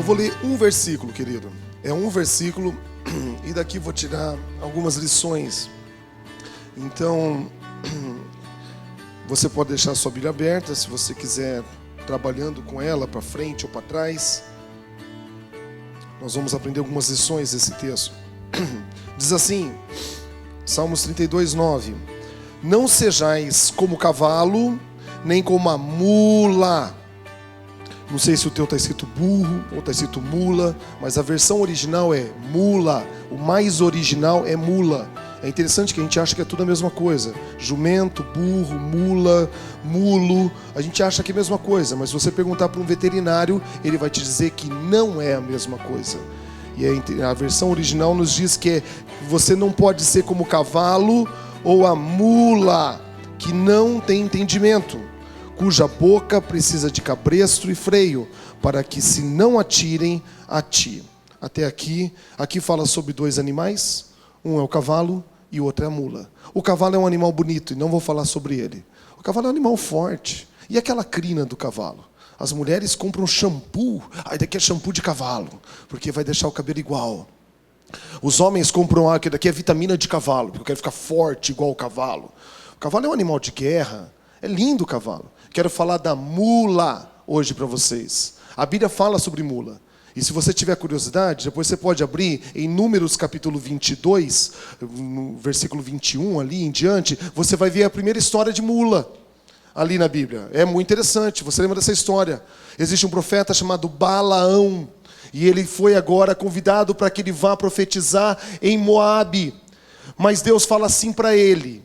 vou ler um versículo, querido. É um versículo e daqui vou tirar algumas lições. Então, você pode deixar a sua Bíblia aberta, se você quiser, trabalhando com ela para frente ou para trás. Nós vamos aprender algumas lições desse texto. Diz assim, Salmos 32, 9: Não sejais como o cavalo, nem como a mula. Não sei se o teu está escrito burro ou está escrito mula, mas a versão original é mula. O mais original é mula. É interessante que a gente acha que é tudo a mesma coisa. Jumento, burro, mula, mulo. A gente acha que é a mesma coisa, mas se você perguntar para um veterinário, ele vai te dizer que não é a mesma coisa. E a versão original nos diz que você não pode ser como o cavalo ou a mula, que não tem entendimento, cuja boca precisa de cabresto e freio, para que se não atirem a ti. Até aqui fala sobre dois animais. Um é o cavalo e o outro é a mula. O cavalo é um animal bonito e não vou falar sobre ele. O cavalo é um animal forte. E aquela crina do cavalo? As mulheres compram shampoo. Daqui é shampoo de cavalo, porque vai deixar o cabelo igual. Os homens compram, que daqui é vitamina de cavalo, porque eu quero ficar forte igual o cavalo. O cavalo é um animal de guerra. É lindo o cavalo. Quero falar da mula hoje para vocês. A Bíblia fala sobre mula. E se você tiver curiosidade, depois você pode abrir em Números capítulo 22, no versículo 21 ali em diante, você vai ver a primeira história de mula ali na Bíblia. É muito interessante. Você lembra dessa história? Existe um profeta chamado Balaão. E ele foi agora convidado para que ele vá profetizar em Moabe. Mas Deus fala assim para ele.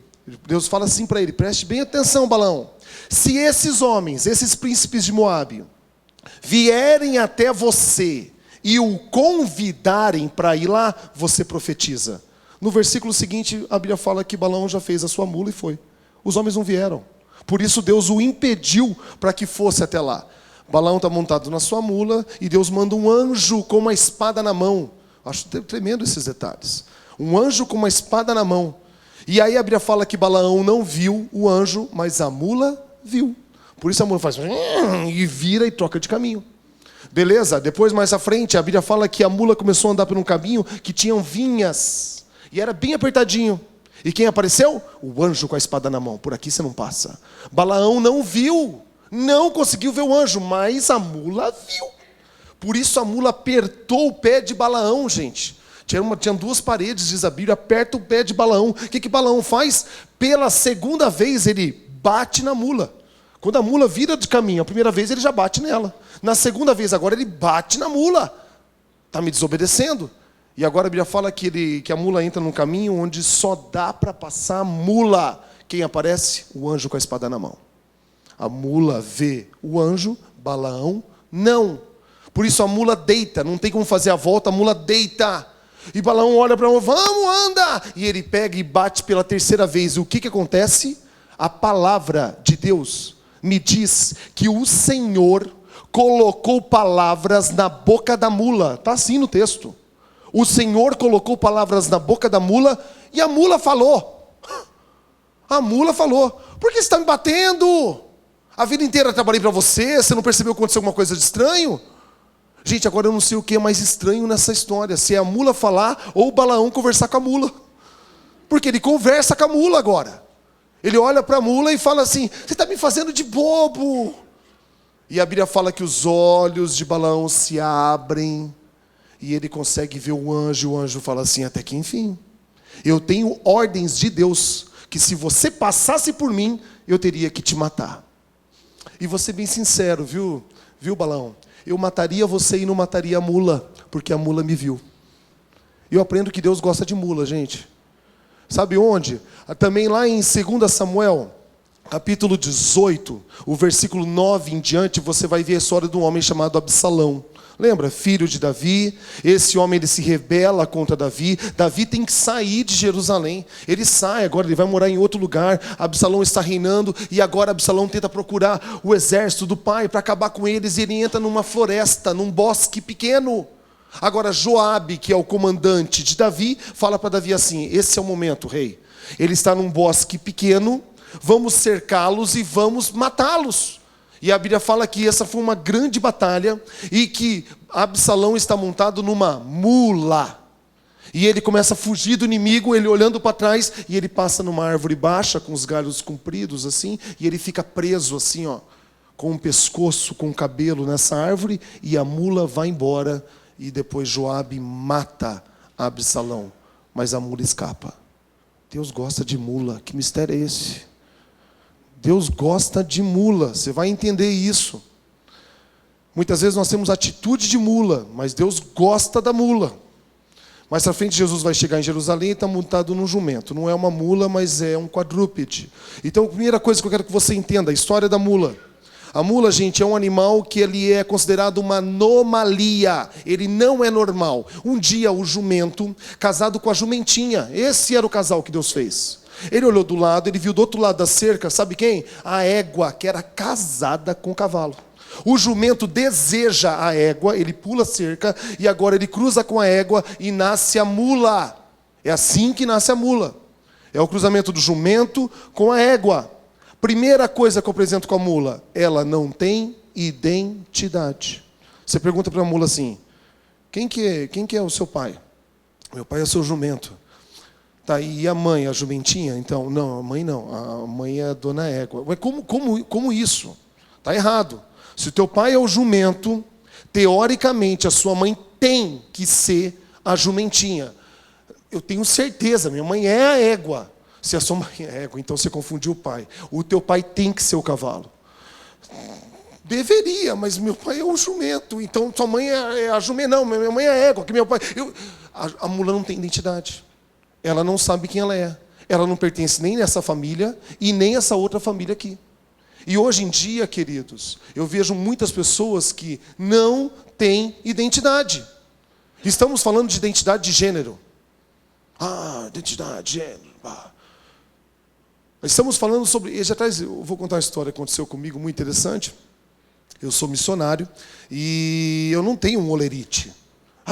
Preste bem atenção, Balaão. Se esses homens, esses príncipes de Moabe, vierem até você e o convidarem para ir lá, você profetiza. No versículo seguinte, a Bíblia fala que Balaão já fez a sua mula e foi. Os homens não vieram. Por isso Deus o impediu para que fosse até lá. Balaão está montado na sua mula e Deus manda um anjo com uma espada na mão. Acho tremendo esses detalhes. Um anjo com uma espada na mão. E aí a Bíblia fala que Balaão não viu o anjo, mas a mula viu. Por isso a mula faz e vira e troca de caminho. Beleza? Depois, mais à frente, a Bíblia fala que a mula começou a andar por um caminho que tinham vinhas. E era bem apertadinho. E quem apareceu? O anjo com a espada na mão. Por aqui você não passa. Balaão não viu. Não conseguiu ver o anjo, mas a mula viu. Por isso a mula apertou o pé de Balaão, gente. Tinha duas paredes, diz a Bíblia, aperta o pé de Balaão. O que Balaão faz? Pela segunda vez ele bate na mula. Quando a mula vira de caminho, a primeira vez ele já bate nela. Na segunda vez agora ele bate na mula. Está me desobedecendo. E agora a Bíblia fala que a mula entra num caminho onde só dá para passar a mula. Quem aparece? O anjo com a espada na mão. A mula vê o anjo, Balaão não. Por isso a mula deita, não tem como fazer a volta, a mula deita. E Balaão olha para a mula, vamos, anda! E ele pega e bate pela terceira vez. E o que acontece? A palavra de Deus me diz que o Senhor colocou palavras na boca da mula. Está assim no texto. O Senhor colocou palavras na boca da mula e a mula falou. A mula falou, por que você está me batendo? A vida inteira eu trabalhei para você, você não percebeu que aconteceu alguma coisa de estranho? Gente, agora eu não sei o que é mais estranho nessa história, se é a mula falar ou o Balaão conversar com a mula. Porque ele conversa com a mula agora. Ele olha para a mula e fala assim, você está me fazendo de bobo. E a Bíblia fala que os olhos de Balaão se abrem e ele consegue ver o anjo fala assim, até que enfim. Eu tenho ordens de Deus que se você passasse por mim, eu teria que te matar. E vou ser bem sincero, viu Balaão? Eu mataria você e não mataria a mula, porque a mula me viu. Eu aprendo que Deus gosta de mula, gente. Sabe onde? Também lá em 2 Samuel, capítulo 18, o versículo 9 em diante, você vai ver a história de um homem chamado Absalão. Lembra? Filho de Davi. Esse homem ele se rebela contra Davi. Davi tem que sair de Jerusalém. Ele sai, agora ele vai morar em outro lugar. Absalão está reinando. E agora Absalão tenta procurar o exército do pai para acabar com eles. E ele entra numa floresta, num bosque pequeno. Agora Joabe, que é o comandante de Davi, fala para Davi assim, esse é o momento, rei. Ele está num bosque pequeno. Vamos cercá-los e vamos matá-los. E a Bíblia fala que essa foi uma grande batalha e que Absalão está montado numa mula. E ele começa a fugir do inimigo, ele olhando para trás, e ele passa numa árvore baixa, com os galhos compridos assim, e ele fica preso assim, ó, com o pescoço, com o cabelo nessa árvore, e a mula vai embora, e depois Joabe mata Absalão, mas a mula escapa. Deus gosta de mula, que mistério é esse? Deus gosta de mula, você vai entender isso. Muitas vezes nós temos atitude de mula, mas Deus gosta da mula. Mais para frente, Jesus vai chegar em Jerusalém e está montado num jumento. Não é uma mula, mas é um quadrúpede. Então, a primeira coisa que eu quero que você entenda, a história da mula. A mula, gente, é um animal que ele é considerado uma anomalia. Ele não é normal. Um dia, o jumento, casado com a jumentinha. Esse era o casal que Deus fez. Ele olhou do lado, ele viu do outro lado da cerca, sabe quem? A égua, que era casada com o cavalo. O jumento deseja a égua, ele pula a cerca e agora ele cruza com a égua e nasce a mula. É assim que nasce a mula. É o cruzamento do jumento com a égua. Primeira coisa que eu apresento com a mula, ela não tem identidade. Você pergunta para a mula assim, quem que é o seu pai? Meu pai é o seu jumento. Tá, e a mãe, a jumentinha? Então, não, a mãe não. A mãe é a dona égua. Mas como isso? Está errado. Se o teu pai é o jumento, teoricamente a sua mãe tem que ser a jumentinha. Eu tenho certeza, minha mãe é a égua. Se a sua mãe é égua, então você confundiu o pai. O teu pai tem que ser o cavalo. Deveria, mas meu pai é o jumento. Então sua mãe é a jumenta. Não, minha mãe é a égua. Que meu pai... A mula não tem identidade. Ela não sabe quem ela é. Ela não pertence nem nessa família e nem essa outra família aqui. E hoje em dia, queridos, eu vejo muitas pessoas que não têm identidade. Estamos falando de identidade de gênero. Identidade, gênero. Estamos falando sobre... Eu vou contar uma história que aconteceu comigo, muito interessante. Eu sou missionário e eu não tenho um olerite.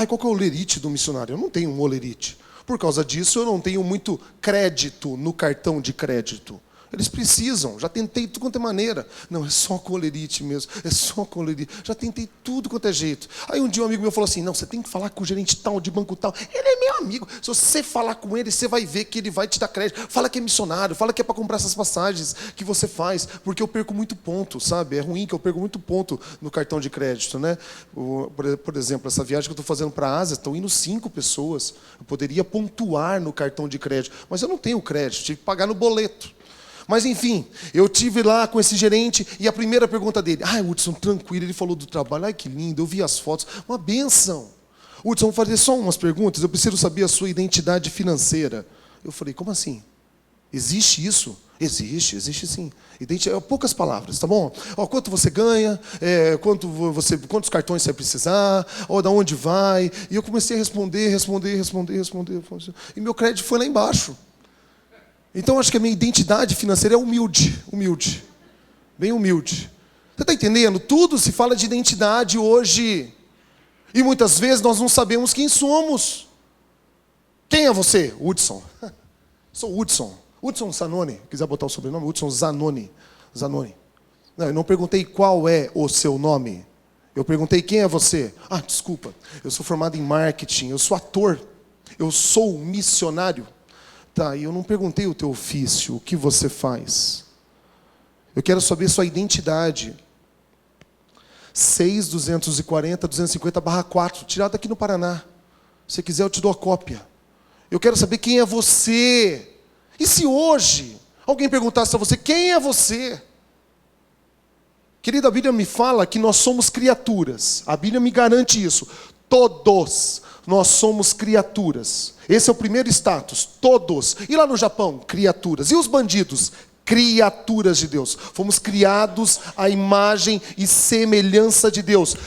Qual que é o olerite do missionário? Eu não tenho um olerite. Por causa disso, eu não tenho muito crédito no cartão de crédito. Eles precisam, já tentei tudo quanto é maneira. Não, é só com olerite mesmo, é só com olerite. Já tentei tudo quanto é jeito. Aí um dia um amigo meu falou assim, não, você tem que falar com o gerente tal, de banco tal. Ele é meu amigo. Se você falar com ele, você vai ver que ele vai te dar crédito. Fala que é missionário, fala que é para comprar essas passagens que você faz. Porque eu perco muito ponto, sabe? É ruim que eu perco muito ponto no cartão de crédito, né? Por exemplo, essa viagem que eu estou fazendo para a Ásia, estão indo 5 pessoas. Eu poderia pontuar no cartão de crédito, mas eu não tenho crédito, tive que pagar no boleto. Mas enfim, eu tive lá com esse gerente e a primeira pergunta dele, Hudson, tranquilo, ele falou do trabalho, que lindo, eu vi as fotos, uma bênção. Hudson, vou fazer só umas perguntas, eu preciso saber a sua identidade financeira. Eu falei, como assim? Existe isso? Existe sim. Poucas palavras, tá bom? Quanto você ganha, quantos cartões você vai precisar, da onde vai. E eu comecei a responder. E meu crédito foi lá embaixo. Então, acho que a minha identidade financeira é humilde. Bem humilde. Você está entendendo? Tudo se fala de identidade hoje. E muitas vezes nós não sabemos quem somos. Quem é você? Hudson. Sou Hudson. Hudson Zanoni. Quiser botar o sobrenome? Hudson Zanoni. Não, eu não perguntei qual é o seu nome. Eu perguntei quem é você. Desculpa. Eu sou formado em marketing. Eu sou ator. Eu sou missionário. Tá, e eu não perguntei o teu ofício, o que você faz. Eu quero saber sua identidade. 6.240.250/4, tirado aqui no Paraná. Se você quiser, eu te dou a cópia. Eu quero saber quem é você. E se hoje alguém perguntasse a você, quem é você? Querida, a Bíblia me fala que nós somos criaturas. A Bíblia me garante isso. Todos nós somos criaturas. Esse é o primeiro status, todos. E lá no Japão, criaturas. E os bandidos? Criaturas de Deus. Fomos criados à imagem e semelhança de Deus.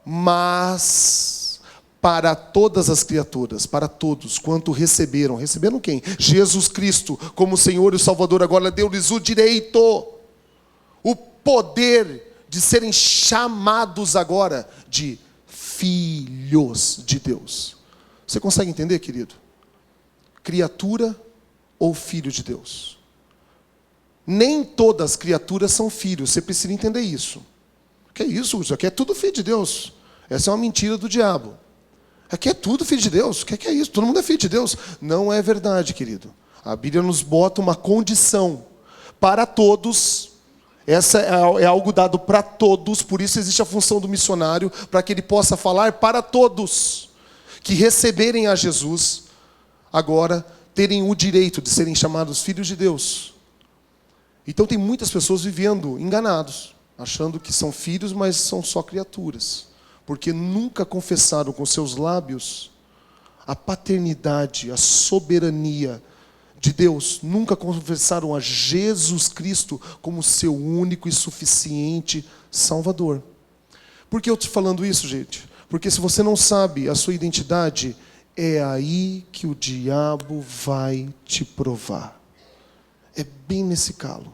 Mas para todas as criaturas, para todos, quanto receberam. Receberam quem? Jesus Cristo, como Senhor e Salvador. Agora deu-lhes o direito, o poder de serem chamados agora de filhos de Deus. Você consegue entender, querido? Criatura ou filho de Deus? Nem todas as criaturas são filhos. Você precisa entender isso. Que é isso? Isso aqui é tudo filho de Deus. Essa é uma mentira do diabo. Aqui é tudo filho de Deus. O que é isso? Todo mundo é filho de Deus. Não é verdade, querido. A Bíblia nos bota uma condição para todos. Essa é algo dado para todos. Por isso existe a função do missionário, para que ele possa falar para todos que receberem a Jesus, agora terem o direito de serem chamados filhos de Deus. Então tem muitas pessoas vivendo enganados, achando que são filhos, mas são só criaturas, porque nunca confessaram com seus lábios a paternidade, a soberania de Deus, nunca confessaram a Jesus Cristo como seu único e suficiente Salvador. Por que eu estou falando isso, gente? Porque se você não sabe a sua identidade, é aí que o diabo vai te provar. É bem nesse calo.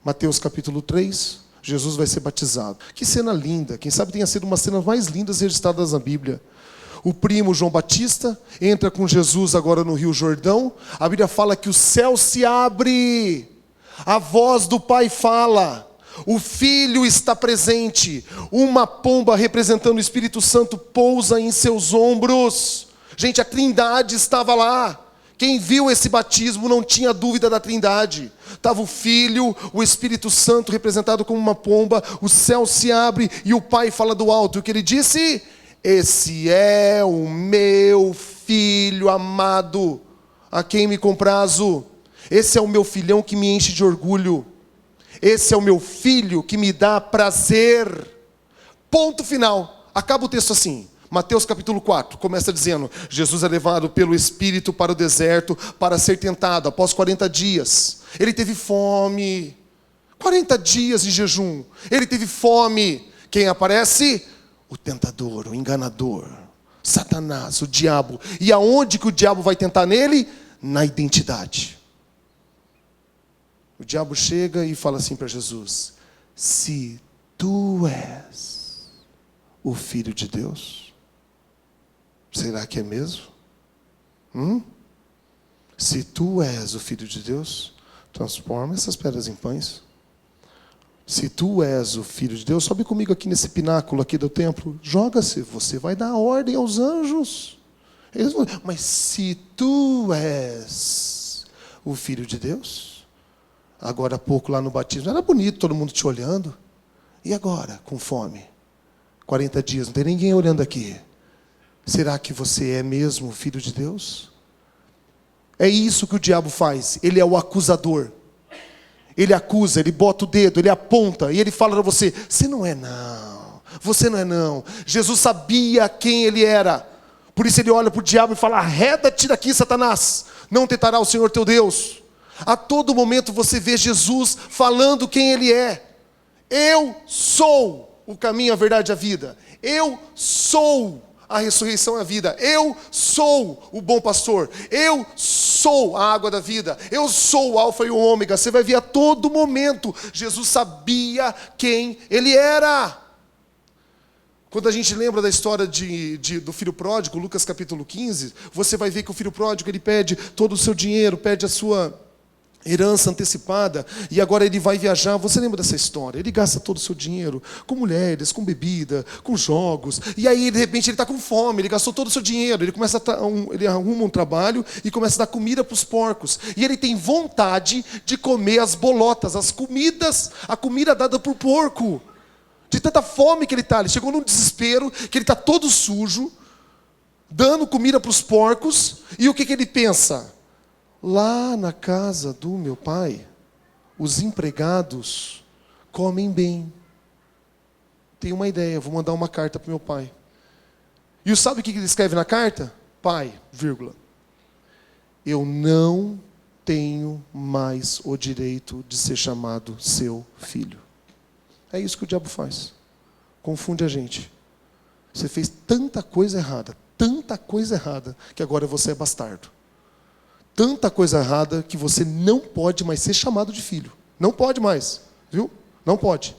Mateus capítulo 3, Jesus vai ser batizado. Que cena linda, quem sabe tenha sido uma das cenas mais lindas registradas na Bíblia. O primo João Batista entra com Jesus agora no Rio Jordão. A Bíblia fala que o céu se abre, a voz do Pai fala, o Filho está presente, uma pomba representando o Espírito Santo pousa em seus ombros. Gente, a Trindade estava lá. Quem viu esse batismo não tinha dúvida da Trindade. Estava o Filho, o Espírito Santo representado como uma pomba, o céu se abre e o Pai fala do alto. E o que ele disse? Esse é o meu Filho amado, a quem me comprazo. Esse é o meu filhão que me enche de orgulho. Esse é o meu filho que me dá prazer. Ponto final. Acaba o texto assim. Mateus capítulo 4, começa dizendo, Jesus é levado pelo Espírito para o deserto para ser tentado, após 40 dias. Ele teve fome, 40 dias de jejum, ele teve fome. Quem aparece? O tentador, o enganador, Satanás, o diabo. E aonde que o diabo vai tentar nele? Na identidade. O diabo chega e fala assim para Jesus, se tu és o Filho de Deus, será que é mesmo? Se tu és o Filho de Deus, transforma essas pedras em pães. Se tu és o Filho de Deus, sobe comigo aqui nesse pináculo aqui do templo, joga-se, você vai dar ordem aos anjos. Mas se tu és o Filho de Deus, agora há pouco lá no batismo, era bonito todo mundo te olhando, e agora, com fome, 40 dias, não tem ninguém olhando aqui. Será que você é mesmo o Filho de Deus? É isso que o diabo faz. Ele é o acusador. Ele acusa, ele bota o dedo, ele aponta e ele fala para você, você não é não, você não é não. Jesus sabia quem ele era. Por isso ele olha para o diabo e fala, arreda-te daqui, Satanás. Não tentará o Senhor teu Deus. A todo momento você vê Jesus falando quem ele é. Eu sou o caminho, a verdade e a vida. Eu sou a ressurreição e a vida. Eu sou o bom pastor. Eu sou a água da vida. Eu sou o alfa e o ômega. Você vai ver a todo momento. Jesus sabia quem ele era. Quando a gente lembra da história do filho pródigo, Lucas capítulo 15, você vai ver que o filho pródigo, ele pede todo o seu dinheiro, pede a sua herança antecipada, e agora ele vai viajar. Você lembra dessa história? Ele gasta todo o seu dinheiro com mulheres, com bebida, com jogos, e aí de repente ele está com fome, ele gastou todo o seu dinheiro, ele arruma um trabalho e começa a dar comida para os porcos, e ele tem vontade de comer as bolotas, a comida dada por porco, de tanta fome que ele está. Ele chegou num desespero, que ele está todo sujo, dando comida para os porcos, e o que ele pensa? Lá na casa do meu pai, os empregados comem bem. Tenho uma ideia, vou mandar uma carta para o meu pai. E sabe o que ele escreve na carta? Pai, vírgula, eu não tenho mais o direito de ser chamado seu filho. É isso que o diabo faz. Confunde a gente. Você fez tanta coisa errada, que agora você é bastardo. Tanta coisa errada que você não pode mais ser chamado de filho. Não pode mais, viu? Não pode.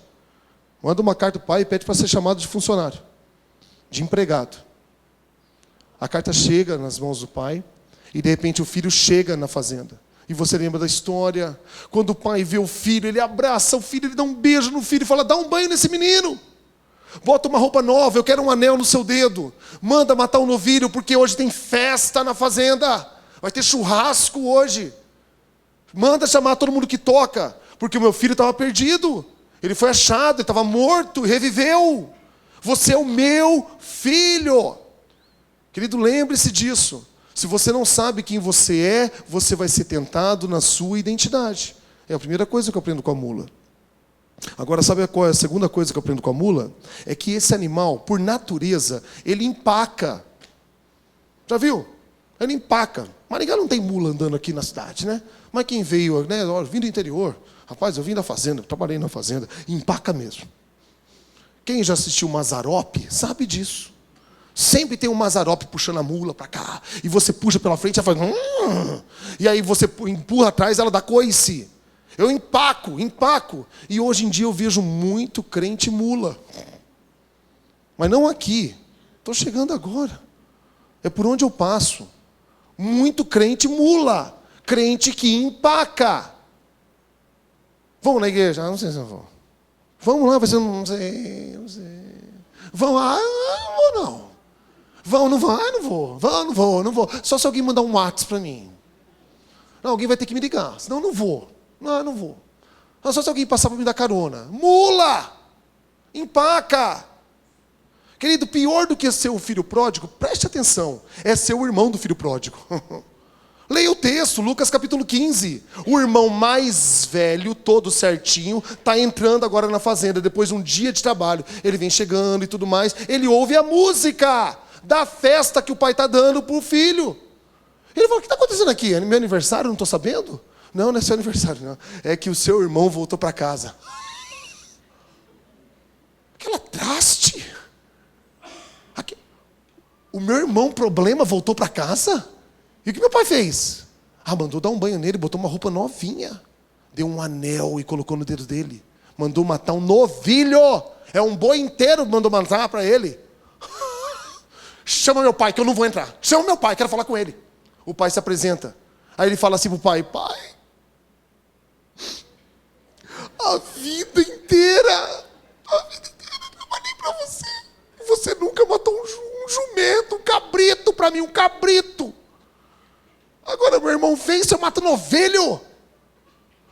Manda uma carta para o pai e pede para ser chamado de funcionário, de empregado. A carta chega nas mãos do pai e de repente o filho chega na fazenda. E você lembra da história? Quando o pai vê o filho, ele abraça o filho, ele dá um beijo no filho e fala: dá um banho nesse menino. Bota uma roupa nova, eu quero um anel no seu dedo. Manda matar um novilho, porque hoje tem festa na fazenda. Vai ter churrasco hoje. Manda chamar todo mundo que toca, porque o meu filho estava perdido. Ele foi achado, ele estava morto, reviveu. Você é o meu filho. Querido, lembre-se disso. Se você não sabe quem você é, você vai ser tentado na sua identidade. É a primeira coisa que eu aprendo com a mula. Agora, sabe qual é a segunda coisa que eu aprendo com a mula? É que esse animal, por natureza, ele empaca. Já viu? Ele empaca. Maringá não tem mula andando aqui na cidade, né? Mas quem veio, né? Vim do interior. Rapaz, eu vim da fazenda, trabalhei na fazenda. Empaca mesmo. Quem já assistiu Mazzaropi sabe disso. Sempre tem um Mazzaropi puxando a mula para cá. E você puxa pela frente, ela faz... E aí você empurra atrás, ela dá coice. Eu empaco. E hoje em dia eu vejo muito crente mula. Mas não aqui. Estou chegando agora. É por onde eu passo. Muito crente mula. Crente que empaca. Vamos na igreja? Não sei se eu vou. Vamos lá, vai ser... Não sei. Vamos lá? Não, não. Vão, não vão? Não vou. Só se alguém mandar um WhatsApp para mim. Não, alguém vai ter que me ligar. Senão eu não vou. Não vou. Só se alguém passar para me dar carona. Mula! Empaca! Querido, pior do que ser o filho pródigo, preste atenção, é ser o irmão do filho pródigo. Leia o texto, Lucas capítulo 15. O irmão mais velho, todo certinho, está entrando agora na fazenda, depois de um dia de trabalho. Ele vem chegando e tudo mais. Ele ouve a música da festa que o pai está dando para o filho. Ele fala: o que está acontecendo aqui? É meu aniversário? Não estou sabendo? Não, não é seu aniversário, não. É que o seu irmão voltou para casa. Aquela traste. O meu irmão, problema, voltou para casa? E o que meu pai fez? Mandou dar um banho nele, botou uma roupa novinha. Deu um anel e colocou no dedo dele. Mandou matar um novilho. É um boi inteiro, mandou matar para ele. Chama meu pai, que eu não vou entrar. Chama meu pai, quero falar com ele. O pai se apresenta. Aí ele fala assim pro pai: pai, a vida inteira eu trabalhei para você. Você nunca matou um jumento, um cabrito para mim, um cabrito. Agora meu irmão fez, você mata um novilho.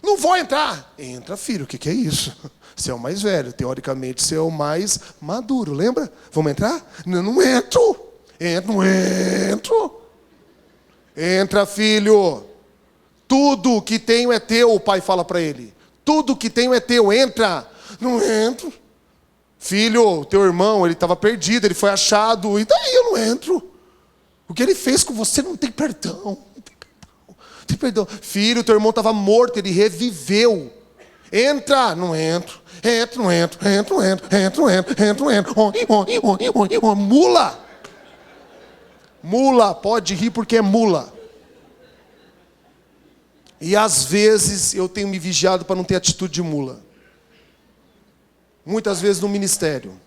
Não vou entrar. Entra, filho, o que é isso? Você é o mais velho, teoricamente você é o mais maduro, lembra? Vamos entrar? Não entro. Não entro. Entra, filho. Tudo que tenho é teu, o pai fala para ele. Tudo que tenho é teu, entra. Não entro. Filho, teu irmão, ele estava perdido, ele foi achado. E daí eu não entro. O que ele fez com você não tem perdão. Não tem perdão. Filho, teu irmão estava morto, ele reviveu. Entra. Não entro. Entro. Mula. Mula, pode rir porque é mula. E às vezes eu tenho me vigiado para não ter atitude de mula. Muitas vezes no ministério.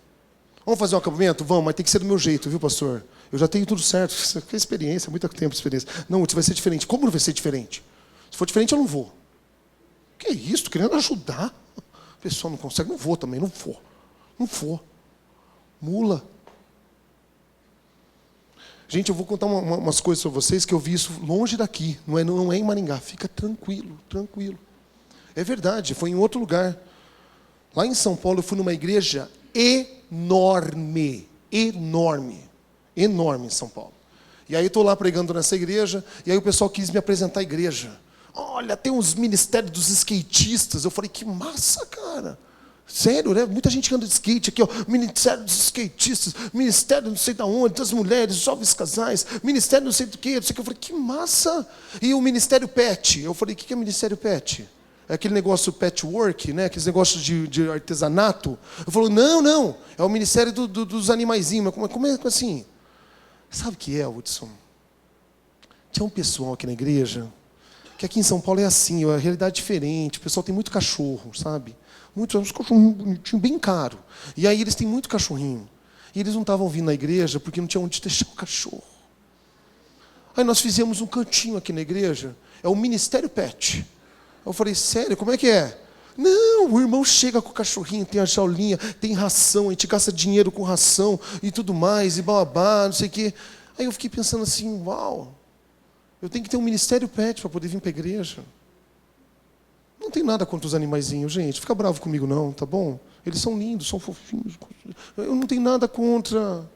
Vamos fazer um acampamento? Vamos, mas tem que ser do meu jeito, viu, pastor? Eu já tenho tudo certo. Você tem experiência, muito tempo de experiência. Não, vai ser diferente. Como não vai ser diferente? Se for diferente, eu não vou. Que isso? Estou querendo ajudar. A pessoa não consegue, não vou também, não vou. Mula. Gente, eu vou contar umas coisas para vocês que eu vi isso longe daqui. Não é em Maringá. Fica tranquilo. É verdade, foi em outro lugar. Lá em São Paulo, eu fui numa igreja enorme em São Paulo. E aí estou lá pregando nessa igreja, e aí o pessoal quis me apresentar a igreja. Olha, tem uns ministérios dos skatistas. Eu falei: que massa, cara. Sério, né? Muita gente anda de skate aqui, ó. Ministério dos skatistas, ministério não sei de onde, das mulheres, jovens casais, ministério não sei do que, não sei o que. Eu falei: que massa. E o ministério pet. Eu falei: o que é ministério pet? É aquele negócio patchwork, né? Aqueles negócios de artesanato. Eu falo: não. É o ministério dos animaizinhos. Mas como é assim? Sabe o que é, Hudson? Tinha um pessoal aqui na igreja, que aqui em São Paulo é assim, é uma realidade diferente. O pessoal tem muito cachorro, sabe? Uns cachorrinhos bonitinhos, bem caro. E aí eles têm muito cachorrinho. E eles não estavam vindo na igreja porque não tinha onde deixar o cachorro. Aí nós fizemos um cantinho aqui na igreja. É o Ministério Pet. Eu falei, sério, como é que é? Não, o irmão chega com o cachorrinho, tem a jaulinha, tem ração, a gente gasta dinheiro com ração e tudo mais, e babá, não sei o quê. Aí eu fiquei pensando assim, uau, eu tenho que ter um Ministério Pet para poder vir para a igreja. Não tem nada contra os animaizinhos, gente. Fica bravo comigo não, tá bom? Eles são lindos, são fofinhos. Eu não tenho nada contra.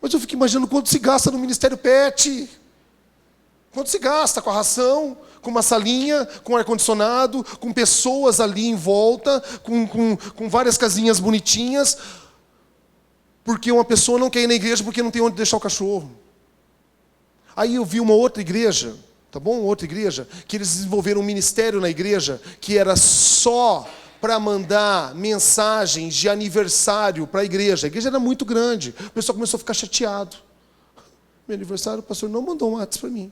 Mas eu fico imaginando quanto se gasta no Ministério Pet. Quanto se gasta com a ração, com uma salinha, com ar-condicionado, com pessoas ali em volta, com várias casinhas bonitinhas, porque uma pessoa não quer ir na igreja porque não tem onde deixar o cachorro. Aí eu vi uma outra igreja, tá bom? Outra igreja, que eles desenvolveram um ministério na igreja, que era só para mandar mensagens de aniversário para a igreja. A igreja era muito grande, o pessoal começou a ficar chateado. Meu aniversário, o pastor não mandou um WhatsApp para mim.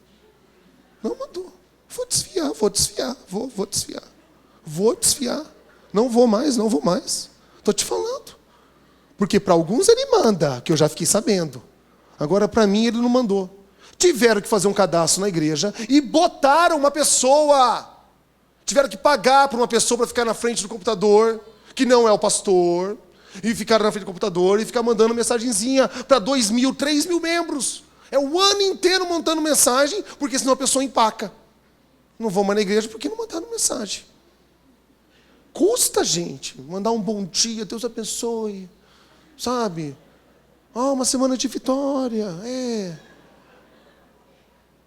Não mandou. Vou desfiar. Vou desfiar. Não vou mais. Estou te falando. Porque para alguns ele manda, que eu já fiquei sabendo. Agora para mim ele não mandou. Tiveram que fazer um cadastro na igreja e botaram uma pessoa. Tiveram que pagar para uma pessoa para ficar na frente do computador, que não é o pastor, e ficar na frente do computador e ficar mandando mensagenzinha para 2.000, 3.000 membros. É o ano inteiro montando mensagem, porque senão a pessoa empaca. Não vou mais na igreja porque não mandaram mensagem. Custa, gente, mandar um bom dia, Deus abençoe. Sabe? Uma semana de vitória.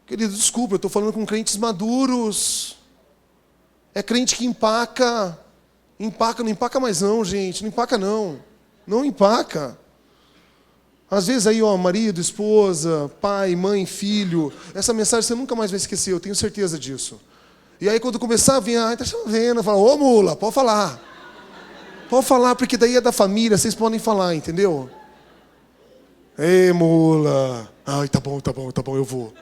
Querido, desculpa, eu estou falando com crentes maduros. É crente que empaca. Empaca, não empaca mais não, gente. Não empaca não. Não empaca. Às vezes aí, marido, esposa, pai, mãe, filho, essa mensagem você nunca mais vai esquecer, eu tenho certeza disso. E aí quando começar a vir, está chovendo, fala, ô mula, pode falar. Pode falar, porque daí é da família, vocês podem falar, entendeu? Ei, mula. Ai, tá bom, eu vou.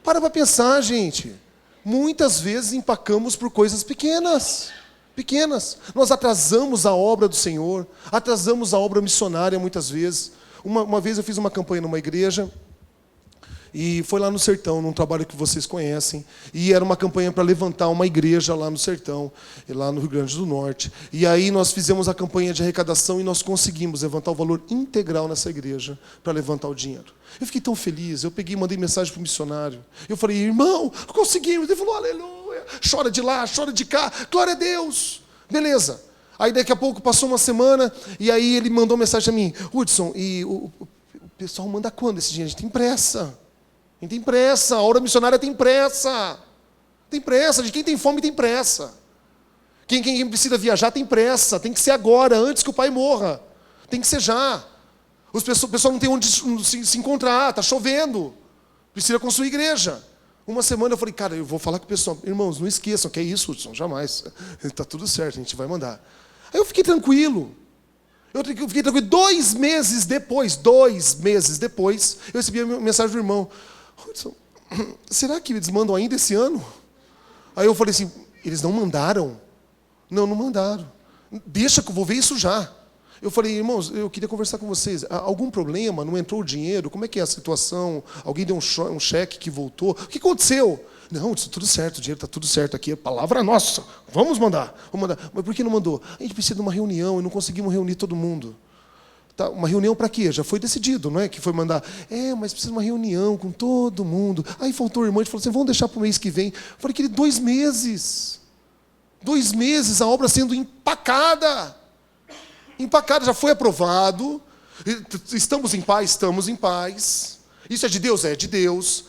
Para pensar, gente. Muitas vezes empacamos por coisas pequenas. Nós atrasamos a obra do Senhor, atrasamos a obra missionária muitas vezes. Uma vez eu fiz uma campanha numa igreja, e foi lá no sertão, num trabalho que vocês conhecem, e era uma campanha para levantar uma igreja lá no sertão, lá no Rio Grande do Norte. E aí nós fizemos a campanha de arrecadação e nós conseguimos levantar o valor integral nessa igreja para levantar o dinheiro. Eu fiquei tão feliz, eu peguei e mandei mensagem para o missionário. Eu falei, irmão, conseguimos. Ele falou, aleluia, chora de lá, chora de cá, glória a Deus. Beleza. Aí daqui a pouco passou uma semana, e aí ele mandou mensagem a mim, Hudson, e o pessoal manda quando esse dinheiro? A gente tem pressa. A gente tem pressa, a obra missionária tem pressa. Tem pressa, de quem tem fome tem pressa. Quem precisa viajar tem pressa, tem que ser agora, antes que o pai morra. Tem que ser já. O pessoal não tem onde se encontrar, está chovendo. Precisa construir igreja. Uma semana eu falei, cara, eu vou falar com o pessoal. Irmãos, não esqueçam, que é isso, Hudson, jamais. Está tudo certo, a gente vai mandar. Aí eu fiquei tranquilo. Eu fiquei tranquilo. 2 meses depois, eu recebi a mensagem do irmão. Hudson, será que eles mandam ainda esse ano? Aí eu falei assim, eles não mandaram? Não mandaram. Deixa que eu vou ver isso já. Eu falei, irmãos, eu queria conversar com vocês. Algum problema? Não entrou o dinheiro? Como é que é a situação? Alguém deu um cheque que voltou? O que aconteceu? Não, tudo certo, o dinheiro está tudo certo aqui. A palavra é nossa. Vamos mandar. Mas por que não mandou? A gente precisa de uma reunião e não conseguimos reunir todo mundo. Tá, uma reunião para quê? Já foi decidido, não é? Que foi mandar. Mas precisa de uma reunião com todo mundo. Aí faltou o irmão, a gente falou assim, vamos deixar para o mês que vem. Eu falei, querido, 2 meses. 2 meses, a obra sendo empacada. Já foi aprovado. Estamos em paz. Isso é de Deus? É de Deus.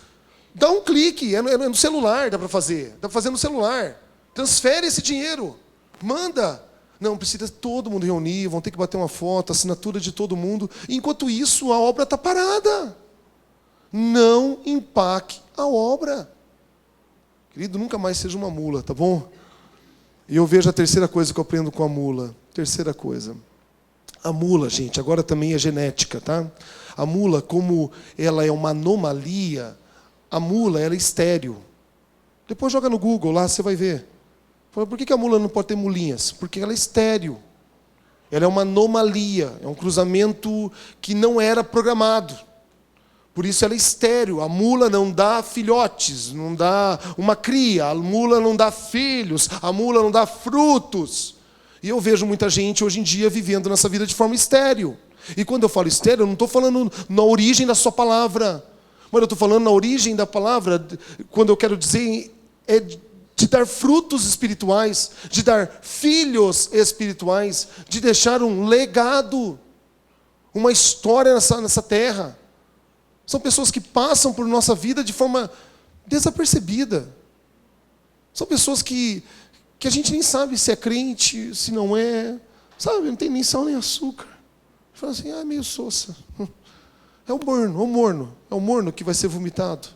Dá um clique, é no celular, dá para fazer. Dá para fazer no celular. Transfere esse dinheiro. Manda. Não, precisa todo mundo reunir, vão ter que bater uma foto, assinatura de todo mundo. Enquanto isso, a obra está parada. Não empaque a obra. Querido, nunca mais seja uma mula, tá bom? E eu vejo a terceira coisa que eu aprendo com a mula. Terceira coisa. A mula, gente, agora também é genética, tá? A mula, como ela é uma anomalia, a mula ela é estéril. Depois joga no Google lá, você vai ver. Por que a mula não pode ter mulinhas? Porque ela é estéril. Ela é uma anomalia, é um cruzamento que não era programado. Por isso ela é estéril. A mula não dá filhotes, não dá uma cria. A mula não dá filhos. A mula não dá frutos. E eu vejo muita gente hoje em dia vivendo nessa vida de forma estéril. E quando eu falo estéril, eu não estou falando na origem da sua palavra. Mas eu estou falando na origem da palavra, quando eu quero dizer, é de dar frutos espirituais, de dar filhos espirituais, de deixar um legado, uma história nessa terra. São pessoas que passam por nossa vida de forma desapercebida. São pessoas que a gente nem sabe se é crente, se não é. Sabe, não tem nem sal nem açúcar. Fala assim, meio sossa. É o morno que vai ser vomitado.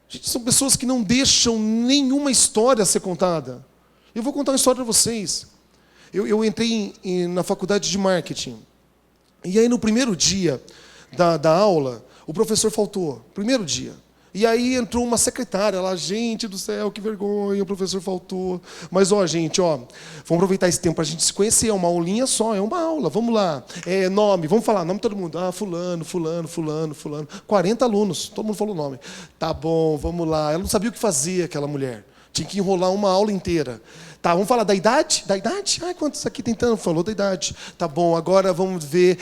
Gente, são pessoas que não deixam nenhuma história ser contada. Eu vou contar uma história para vocês. Eu entrei na faculdade de marketing. E aí no primeiro dia da aula, o professor faltou. Primeiro dia. E aí entrou uma secretária lá, gente do céu, que vergonha, o professor faltou. Mas, gente, vamos aproveitar esse tempo para a gente se conhecer, é uma aulinha só, é uma aula, vamos lá. Nome, vamos falar, nome de todo mundo. Fulano. 40 alunos, todo mundo falou o nome. Tá bom, vamos lá. Ela não sabia o que fazer, aquela mulher. Tinha que enrolar uma aula inteira. Tá, vamos falar da idade? Da idade? Quantos aqui tem tanto? Falou da idade. Tá bom, agora vamos ver.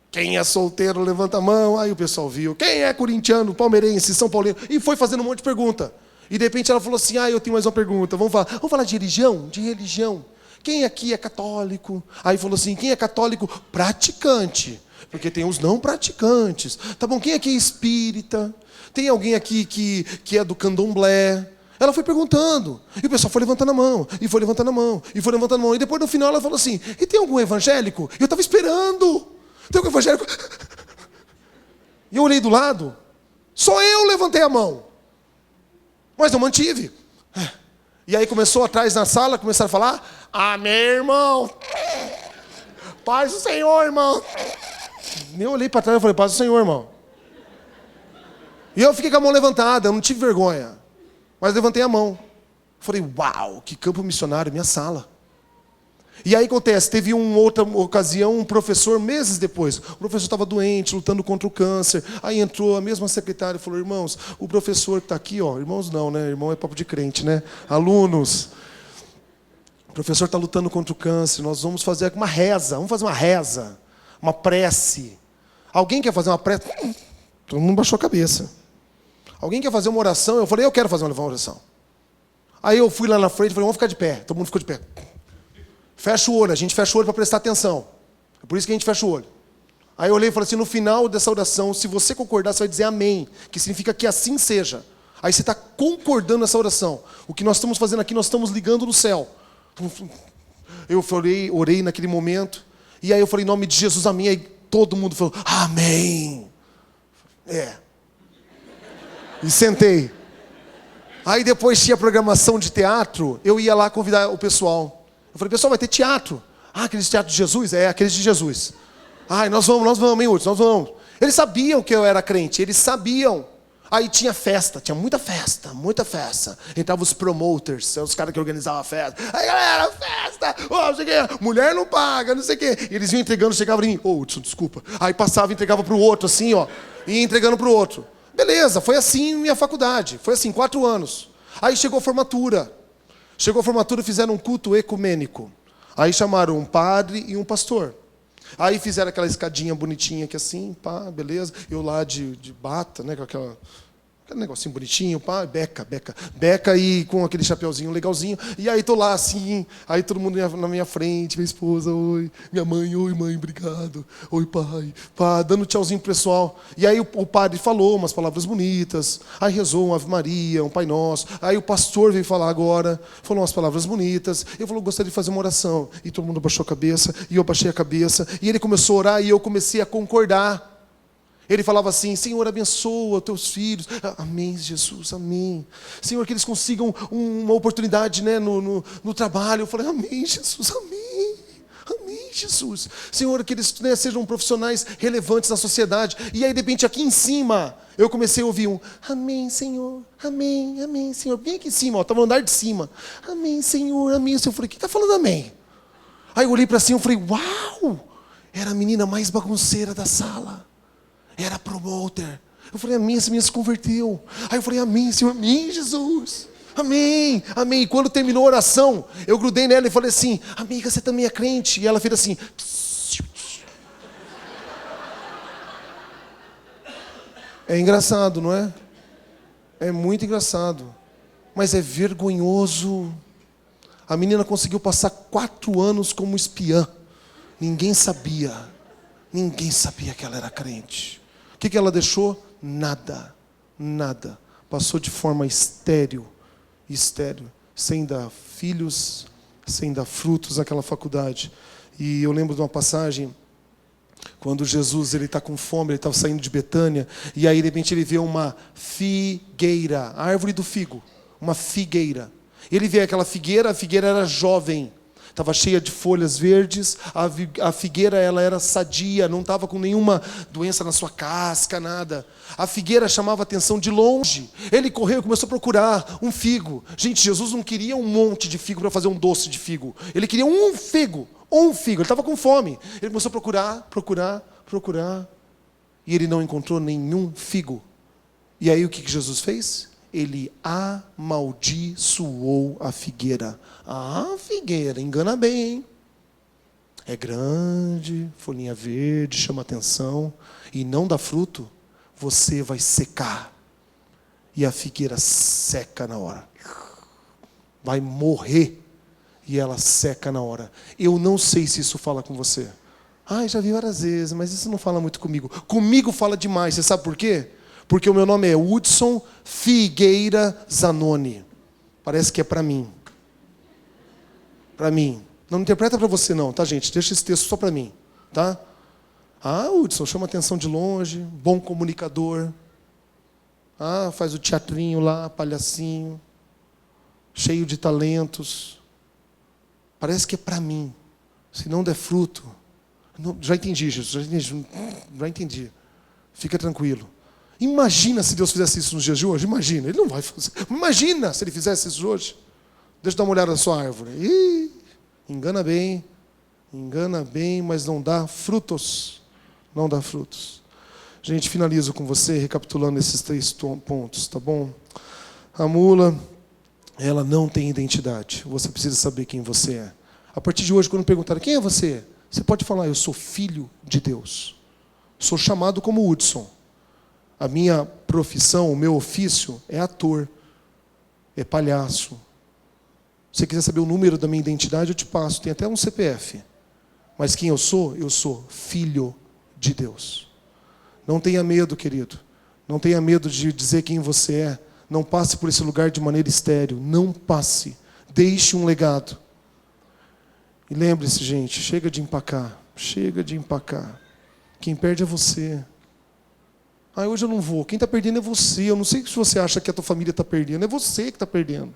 Quem é solteiro, levanta a mão. Aí o pessoal viu. Quem é corintiano, palmeirense, São Paulino? E foi fazendo um monte de pergunta. E de repente ela falou assim, eu tenho mais uma pergunta. Vamos falar de religião? De religião. Quem aqui é católico? Aí falou assim, quem é católico? Praticante. Porque tem os não praticantes. Tá bom, quem aqui é espírita? Tem alguém aqui que é do candomblé? Ela foi perguntando. E o pessoal foi levantando a mão. E foi levantando a mão. E foi levantando a mão. E depois no final ela falou assim, e tem algum evangélico? Eu estava esperando. Tem algum evangélico? E eu olhei do lado, só eu levantei a mão. Mas eu mantive. E aí começou atrás na sala, começaram a falar, amém, irmão. Paz do Senhor, irmão. Eu olhei para trás e falei, paz do Senhor, irmão. E eu fiquei com a mão levantada, eu não tive vergonha. Mas levantei a mão. Falei, uau, que campo missionário, minha sala. E aí acontece, teve uma outra ocasião, um professor, meses depois, o professor estava doente, lutando contra o câncer. Aí entrou a mesma secretária e falou, irmãos, o professor que está aqui, irmãos não, né? Irmão é papo de crente, né? Alunos. O professor está lutando contra o câncer, nós vamos fazer uma reza, uma prece. Alguém quer fazer uma prece? Todo mundo baixou a cabeça. Alguém quer fazer uma oração? Eu falei, eu quero fazer uma oração. Aí eu fui lá na frente e falei, vamos ficar de pé. Todo mundo ficou de pé. Fecha o olho, a gente fecha o olho para prestar atenção. É por isso que a gente fecha o olho. Aí eu olhei e falei assim, no final dessa oração, se você concordar, você vai dizer amém, que significa que assim seja. Aí você está concordando nessa oração. O que nós estamos fazendo aqui, nós estamos ligando no céu. Eu orei naquele momento, e aí eu falei, em nome de Jesus, amém. Aí todo mundo falou, amém. E sentei. Aí depois tinha programação de teatro, eu ia lá convidar o pessoal. Eu falei, pessoal, vai ter teatro. Aqueles teatros de Jesus? Aqueles de Jesus. Nós vamos, hein, Hudson, nós vamos. Eles sabiam que eu era crente, eles sabiam. Aí tinha festa, tinha muita festa. Entravam os promoters, os caras que organizavam a festa. Aí, galera, festa! Não sei o quê. Mulher não paga, não sei o quê. E eles iam entregando, chegavam em mim. Hudson, desculpa. Aí passava e entregava para o outro, assim, e ia entregando para o outro. Beleza, foi assim minha faculdade. Foi assim, 4 anos. Aí chegou a formatura. Fizeram um culto ecumênico. Aí chamaram um padre e um pastor. Aí fizeram aquela escadinha bonitinha aqui assim, beleza. Eu lá de bata, né, com aquele negocinho bonitinho, beca e com aquele chapeuzinho legalzinho. E aí tô lá assim, aí todo mundo na minha frente, minha esposa, oi, minha mãe, oi mãe, obrigado, oi pai, dando tchauzinho pro pessoal. E aí o padre falou umas palavras bonitas, aí rezou uma Ave Maria, um Pai Nosso. Aí o pastor veio falar agora, falou umas palavras bonitas. Eu falei, gostaria de fazer uma oração. E todo mundo abaixou a cabeça, e eu abaixei a cabeça. E ele começou a orar e eu comecei a concordar. Ele falava assim, Senhor, abençoa teus filhos. Amém, Jesus, amém. Senhor, que eles consigam uma oportunidade, né, no trabalho. Eu falei, amém, Jesus, amém. Amém, Jesus. Senhor, que eles, né, sejam profissionais relevantes na sociedade. E aí, de repente, aqui em cima, eu comecei a ouvir um amém, Senhor, amém, Senhor. Bem aqui em cima, estava no andar de cima. Amém, Senhor, amém. Eu falei, quem está falando amém? Aí eu olhei para cima e falei, uau! Era a menina mais bagunceira da sala. Era promoter. Eu falei, amém, essa menina se converteu. Aí eu falei, amém, Senhor, amém, Jesus. Amém, amém. E quando terminou a oração, eu grudei nela e falei assim, amiga, você também é crente? E ela fez assim. É engraçado, não é? É muito engraçado. Mas é vergonhoso. A menina conseguiu passar 4 anos como espiã. Ninguém sabia. Ninguém sabia que ela era crente. O que ela deixou? Nada. Nada. Passou de forma estéril. Estéril. Sem dar filhos, sem dar frutos naquela faculdade. E eu lembro de uma passagem, quando Jesus está com fome, ele estava saindo de Betânia, e aí de repente ele vê uma figueira, a árvore do figo, uma figueira. Ele vê aquela figueira, a figueira era jovem, estava cheia de folhas verdes, a figueira ela era sadia, não estava com nenhuma doença na sua casca, nada. A figueira chamava a atenção de longe. Ele correu e começou a procurar um figo. Gente, Jesus não queria um monte de figo para fazer um doce de figo. Ele queria um figo. Ele estava com fome. Ele começou a procurar. E ele não encontrou nenhum figo. E aí o que Jesus fez? Ele amaldiçoou a figueira. Figueira, engana bem, hein? É grande, folhinha verde, chama atenção, e não dá fruto, você vai secar. E a figueira seca na hora. Vai morrer. E ela seca na hora. Eu não sei se isso fala com você. Já vi várias vezes, mas isso não fala muito comigo. Comigo fala demais. Você sabe por quê? Porque o meu nome é Hudson Figueira Zanoni. Parece que é para mim. Para mim. Não interpreta para você não, tá, gente? Deixa esse texto só para mim, tá? Hudson, chama atenção de longe, bom comunicador. Faz o teatrinho lá, palhacinho. Cheio de talentos. Parece que é para mim. Se não der fruto. Já entendi, Jesus. Já entendi. Fica tranquilo. Imagina se Deus fizesse isso nos dias de hoje. Imagina. Ele não vai fazer. Imagina se Ele fizesse isso hoje. Deixa eu dar uma olhada na sua árvore. Engana bem, mas não dá frutos. Não dá frutos. Gente, finalizo com você, recapitulando esses 3 pontos, tá bom? A mula, ela não tem identidade. Você precisa saber quem você é. A partir de hoje, quando perguntarem quem é você, você pode falar, eu sou filho de Deus. Sou chamado como Hudson. A minha profissão, o meu ofício é ator, é palhaço. Se você quiser saber o número da minha identidade, eu te passo. Tem até um CPF. Mas quem eu sou filho de Deus. Não tenha medo, querido. Não tenha medo de dizer quem você é. Não passe por esse lugar de maneira estéril. Não passe. Deixe um legado. E lembre-se, gente, chega de empacar. Chega de empacar. Quem perde é você. Hoje eu não vou. Quem está perdendo é você. Eu não sei se você acha que a tua família está perdendo. É você que está perdendo.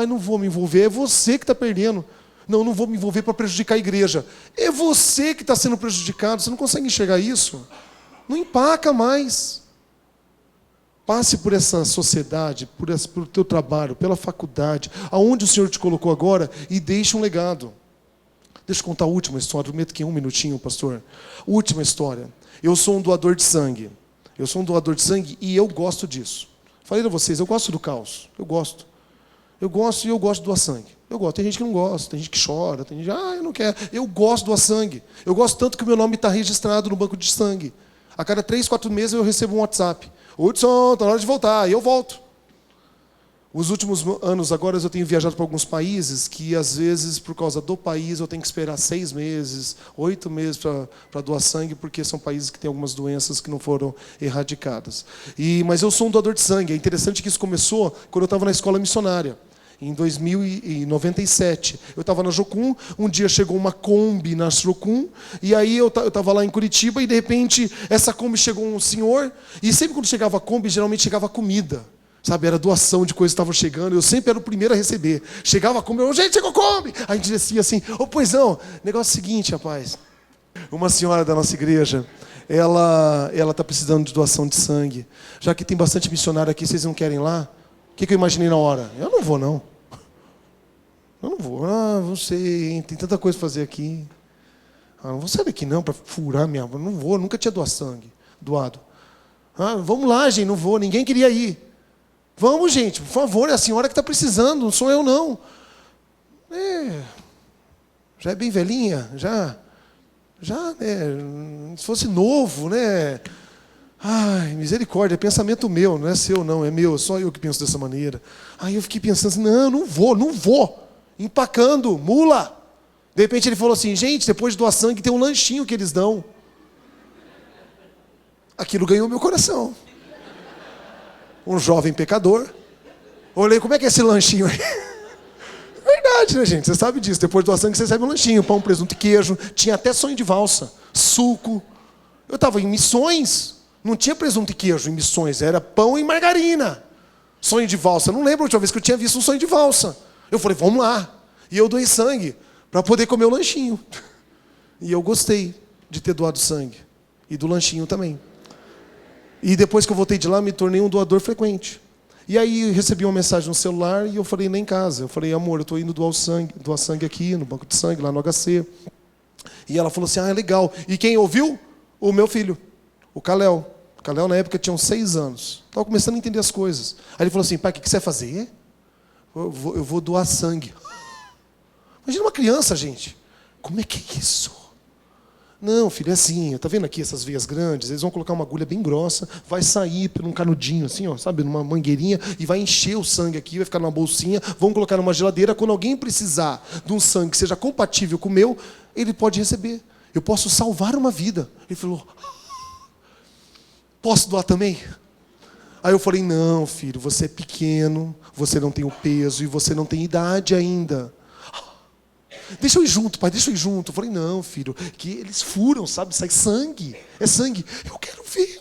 Não vou me envolver. É você que está perdendo. Não vou me envolver para prejudicar a igreja. É você que está sendo prejudicado. Você não consegue enxergar isso? Não empaca mais. Passe por essa sociedade, por o teu trabalho, pela faculdade, aonde o Senhor te colocou agora, e deixe um legado. Deixa eu contar a última história. Prometo que em 1 minutinho, pastor. Última história. Eu sou um doador de sangue. Eu sou um doador de sangue e eu gosto disso. Falei a vocês, eu gosto do caos. Eu gosto de doar sangue. Eu gosto. Tem gente que não gosta, tem gente que chora, tem gente eu não quero. Eu gosto de doar sangue. Eu gosto tanto que o meu nome está registrado no banco de sangue. A cada 3, 4 meses eu recebo um WhatsApp. Hudson, está na hora de voltar. E eu volto. Os últimos anos agora eu tenho viajado para alguns países que às vezes por causa do país eu tenho que esperar 6 meses, 8 meses para doar sangue, porque são países que têm algumas doenças que não foram erradicadas. Mas eu sou um doador de sangue. É interessante que isso começou quando eu estava na escola missionária. Em 2097. Eu estava na Jocum, um dia chegou uma Kombi na Jocum, e aí eu estava lá em Curitiba, e de repente essa Kombi chegou um senhor, e sempre quando chegava a Kombi, geralmente chegava comida. Sabe, era doação de coisas que estavam chegando, eu sempre era o primeiro a receber. Chegava a Kombi, gente, chegou a Kombi! Aí a gente descia assim, pois não, negócio é o seguinte, rapaz. Uma senhora da nossa igreja, ela está precisando de doação de sangue. Já que tem bastante missionário aqui, vocês não querem ir lá? O que eu imaginei na hora? Eu não vou, não. Eu não vou. Não sei, hein? Tem tanta coisa para fazer aqui. Não vou sair daqui não, para furar minha... Não vou, nunca tinha doado sangue. Ah, vamos lá, gente, não vou, ninguém queria ir. Vamos, gente, por favor, é a senhora que está precisando, não sou eu, não. Já é bem velhinha, já, né, se fosse novo, né? Ai, misericórdia, é pensamento meu, não é seu, não, é meu, só eu que penso dessa maneira. Aí eu fiquei pensando assim, não vou, empacando, mula. De repente ele falou assim, gente, depois de doar sangue tem um lanchinho que eles dão. Aquilo ganhou meu coração. Um jovem pecador. Olhei, como é que é esse lanchinho aí? Verdade, né, gente? Você sabe disso. Depois do sangue você recebe um lanchinho, pão, presunto e queijo. Tinha até sonho de valsa, suco. Eu estava em missões. Não tinha presunto e queijo em missões. Era pão e margarina. Sonho de valsa. Eu não lembro a última vez que eu tinha visto um sonho de valsa. Eu falei, vamos lá. E eu doei sangue para poder comer o lanchinho. E eu gostei de ter doado sangue. E do lanchinho também. E depois que eu voltei de lá, me tornei um doador frequente. E aí eu recebi uma mensagem no celular e eu falei lá em casa. Eu falei, amor, eu estou indo doar sangue aqui, no banco de sangue, lá no HC. E ela falou assim, é legal. E quem ouviu? O meu filho, o Kalel. O Kalel, na época, tinha uns 6 anos. Estava começando a entender as coisas. Aí ele falou assim, pai, o que você vai fazer? Eu vou doar sangue. Imagina uma criança, gente. Como é que é isso? Não, filho, é assim, tá vendo aqui essas veias grandes? Eles vão colocar uma agulha bem grossa, vai sair por um canudinho assim, ó, sabe, numa mangueirinha, e vai encher o sangue aqui, vai ficar numa bolsinha, vão colocar numa geladeira. Quando alguém precisar de um sangue que seja compatível com o meu, ele pode receber. Eu posso salvar uma vida. Ele falou, posso doar também? Aí eu falei, não, filho, você é pequeno, você não tem o peso e você não tem idade ainda. Deixa eu ir junto, pai, deixa eu ir junto. Eu falei, não, filho, que eles furam, sabe, sai sangue, é sangue. Eu quero ver.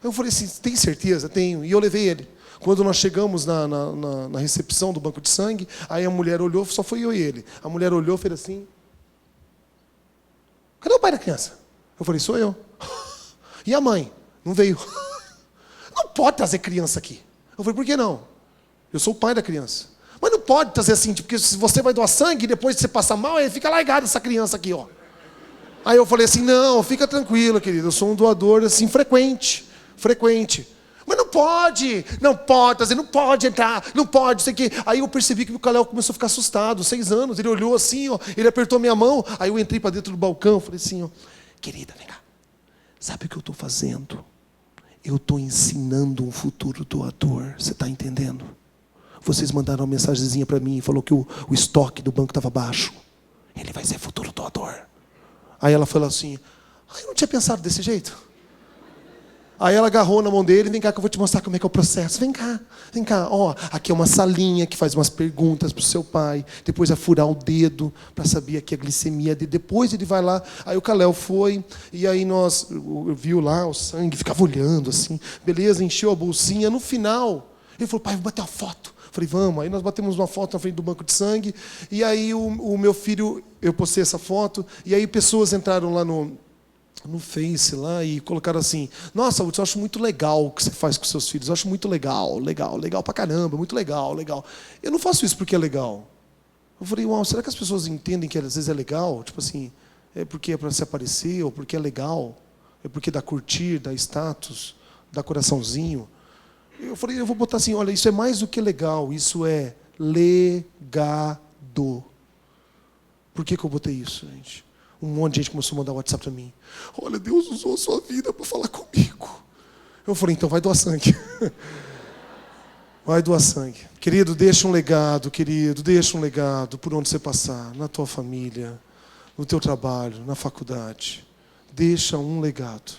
Aí eu falei assim, tem certeza? Tenho. E eu levei ele. Quando nós chegamos na recepção do banco de sangue, aí a mulher olhou, só foi eu e ele. A mulher olhou, fez assim, cadê o pai da criança? Eu falei, sou eu. E a mãe? Não veio. Não pode trazer criança aqui. Eu falei, por que não? Eu sou o pai da criança. Mas não pode trazer assim, porque se você vai doar sangue, depois de você passar mal, aí fica largada essa criança aqui, ó. Aí eu falei assim, não, fica tranquila, querido, eu sou um doador, assim, frequente. Mas não pode trazer, não pode entrar, não pode, sei o quê. Aí eu percebi que o Kalel começou a ficar assustado, 6 anos, ele olhou assim, ó, ele apertou minha mão, aí eu entrei para dentro do balcão, falei assim, ó, querida, vem cá, sabe o que eu estou fazendo? Eu estou ensinando um futuro doador, você está entendendo? Vocês mandaram uma mensagenzinha para mim, falou que o estoque do banco estava baixo. Ele vai ser futuro doador. Aí ela falou assim, eu não tinha pensado desse jeito. Aí ela agarrou na mão dele, vem cá que eu vou te mostrar como é que é o processo. Vem cá, ó, aqui é uma salinha que faz umas perguntas para o seu pai, depois vai furar o dedo para saber aqui a glicemia dele, depois ele vai lá. Aí o Kalel foi, e aí eu viu lá o sangue, ficava olhando assim, beleza, encheu a bolsinha, no final, ele falou, pai, vou bater uma foto. Falei, vamos. Aí nós batemos uma foto na frente do banco de sangue. E aí o meu filho, eu postei essa foto. E aí pessoas entraram lá no Face lá e colocaram assim, nossa, eu acho muito legal o que você faz com seus filhos. Eu acho muito legal pra caramba, muito legal. Eu não faço isso porque é legal. Eu falei, uau, será que as pessoas entendem que às vezes é legal? Tipo assim, é porque é para se aparecer, ou porque é legal? É porque dá curtir, dá status, dá coraçãozinho? Eu falei, eu vou botar assim, olha, isso é mais do que legal, isso é legado. Por que eu botei isso, gente? Um monte de gente começou a mandar WhatsApp para mim. Olha, Deus usou a sua vida para falar comigo. Eu falei, então vai doar sangue. Vai doar sangue. Querido, deixa um legado, por onde você passar, na tua família, no teu trabalho, na faculdade. Deixa um legado.